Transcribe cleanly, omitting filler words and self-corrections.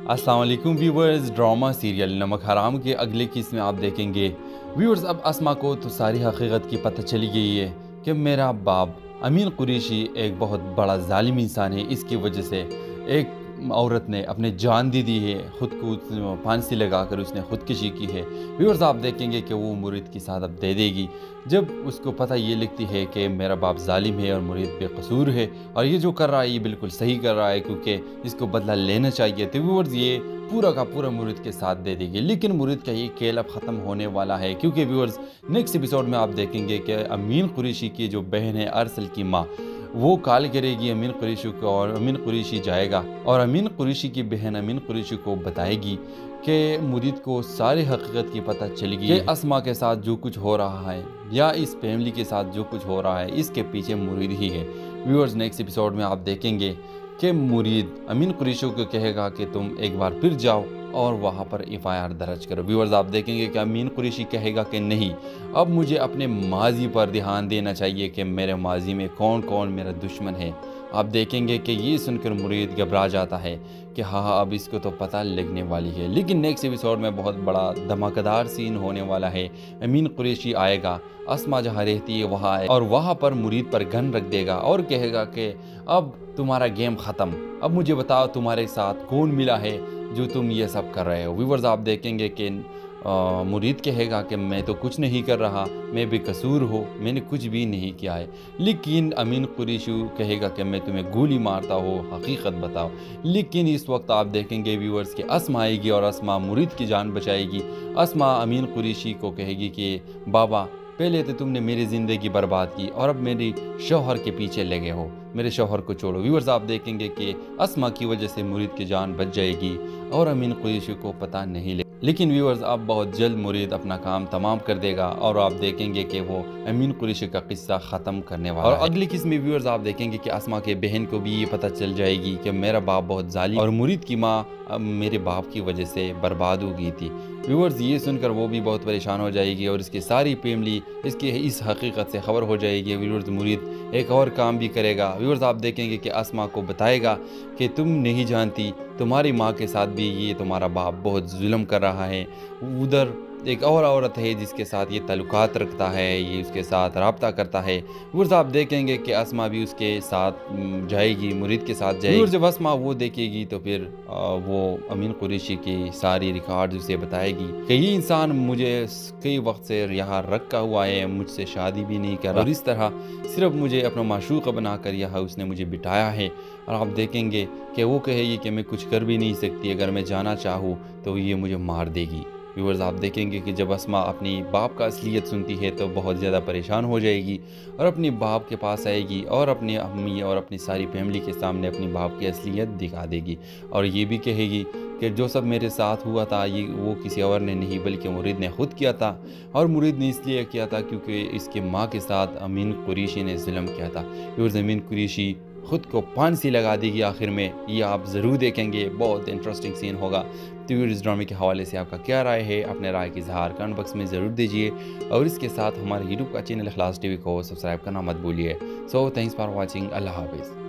अस्सलाम वालेकुम viewers. Drama serial नमक हराम के अगले किस्म में आप देखेंगे व्यूवर्स। अब अस्मा को तो सारी हकीकत की पता चली गई है कि मेरा बाप अमीन कुरैशी एक बहुत बड़ा जालिम इंसान है। इसकी वजह से एक औरत ने अपने जान दे दी है, ख़ुद को फांसी लगाकर उसने ख़ुदकशी की है। व्यूवर्स आप देखेंगे कि वो मुरीद के साथ अब दे देगी जब उसको पता ये लगती है कि मेरा बाप जालिम है और मुरीद बेकसूर है और ये जो कर रहा है ये बिल्कुल सही कर रहा है क्योंकि इसको बदला लेना चाहिए। तो व्यूवर्स ये पूरा का पूरा मुरीद के साथ दे देगी, लेकिन मुरीद का ये खेल अब ख़त्म होने वाला है क्योंकि व्यूवर्स नेक्स्ट एपिसोड में आप देखेंगे कि अमीन कुरैशी की जो बहन है अरसल की माँ वो कॉल करेगी अमीन कुरैशी को और अमीन कुरैशी जाएगा और अमीन कुरैशी की बहन अमीन कुरैशी को बताएगी कि मुरीद को सारी हकीकत की पता चलेगी कि अस्मा के साथ जो कुछ हो रहा है या इस फैमिली के साथ जो कुछ हो रहा है इसके पीछे मुरीद ही है। व्यूअर्स नेक्स्ट एपिसोड में आप देखेंगे कि मुरीद अमीन कुरैशी को कहेगा कि तुम एक बार फिर जाओ और वहाँ पर एफआईआर दर्ज करो। व्यूअर्स आप देखेंगे कि अमीन कुरैशी कहेगा कि नहीं, अब मुझे अपने माजी पर ध्यान देना चाहिए कि मेरे माजी में कौन कौन मेरा दुश्मन है। आप देखेंगे कि ये सुनकर मुरीद घबरा जाता है कि हाँ अब इसको तो पता लगने वाली है। लेकिन नेक्स्ट एपिसोड में बहुत बड़ा धमाकेदार सीन होने वाला है। अमीन कुरैशी आएगा, अस्मा जहाँ रहती है वहाँ आए और वहाँ पर मुरीद पर गन रख देगा और कहेगा कि अब तुम्हारा गेम ख़त्म, अब मुझे बताओ तुम्हारे साथ कौन मिला है जो तुम ये सब कर रहे हो। व्यूवर्स आप देखेंगे कि मुरीद कहेगा कि मैं तो कुछ नहीं कर रहा, मैं बेकसूर हो, मैंने कुछ भी नहीं किया है। लेकिन अमीन कुरैशी कहेगा कि मैं तुम्हें गोली मारता हो, हकीकत बताओ। लेकिन इस वक्त आप देखेंगे व्यूवर्स कि अस्मा आएगी और अस्मा मुरीद की जान बचाएगी। अस्मा अमीन कुरैशी को कहेगी कि बाबा पहले तो तुमने मेरी ज़िंदगी बर्बाद की और अब मेरी शौहर के पीछे लगे हो, मेरे शौहर को छोड़ो। व्यूअर्स आप देखेंगे कि अस्मा की वजह से मुरीद की जान बच जाएगी और अमीन कुरैशी को पता नहीं लगे। लेकिन व्यूअर्स अब बहुत जल्द मुरीद अपना काम तमाम कर देगा और आप देखेंगे कि वो अमीन कुरैशी का किस्सा ख़त्म करने वाला है। और अगली किस्म में व्यूअर्स आप देखेंगे कि अस्मा के बहन को भी ये पता चल जाएगी कि मेरा बाप बहुत जालिम और मुरीद की माँ अब मेरे बाप की वजह से बर्बाद हो गई थी। व्यूअर्स ये सुनकर वो भी बहुत परेशान हो जाएगी और इसकी सारी फैमिली इसकी इस हकीकत से खबर हो जाएगी। व्यूअर्स मुरीद एक और काम भी करेगा। व्यूअर्स आप देखेंगे कि अस्मा को बताएगा कि तुम नहीं जानती, तुम्हारी माँ के साथ भी ये तुम्हारा बाप बहुत जुल्म कर रहा है। उधर एक और औरत है जिसके साथ ये ताल्लुकात रखता है, ये उसके साथ रब्ता करता है। व्यूअर्स आप देखेंगे कि अस्मा भी उसके साथ जाएगी, मुरीद के साथ जाएगी। और जब अस्मा वो देखेगी तो फिर वो अमीन कुरैशी की सारी रिकॉर्ड उसे बताएगी कि ये इंसान मुझे कई वक्त से यहाँ रखा हुआ है, मुझसे शादी भी नहीं कर रहा और इस तरह सिर्फ मुझे अपना माशूक़ बनाकर यहाँ उसने मुझे बिठाया है। और आप देखेंगे कि वो कहेगी कि मैं कुछ कर भी नहीं सकती, अगर मैं जाना चाहूँ तो ये मुझे मार देगी। व्यूअर्स आप देखेंगे कि जब अस्मा अपनी बाप का असलियत सुनती है तो बहुत ज़्यादा परेशान हो जाएगी और अपने बाप के पास आएगी और अपनी अम्मी और अपनी सारी फैमिली के सामने अपनी बाप की असलियत दिखा देगी और ये भी कहेगी कि जो सब मेरे साथ हुआ था ये वो किसी और ने नहीं बल्कि मुरीद ने खुद किया था और मुरीद ने इसलिए किया था क्योंकि इसके माँ के साथ अमीन कुरैशी ने जुल्म किया था। व्यूअर्स अमीन कुरैशी खुद को फांसी लगा देगी आखिर में, ये आप ज़रूर देखेंगे, बहुत इंटरेस्टिंग सीन होगा। तो इस ड्रामे के हवाले से आपका क्या राय है, अपने राय की इज़हार कमेंट बॉक्स में ज़रूर दीजिए और इसके साथ हमारे यूट्यूब का चैनल इखलास टीवी को सब्सक्राइब करना मत भूलिए। So thanks for watching. अल्लाह हाफिज़।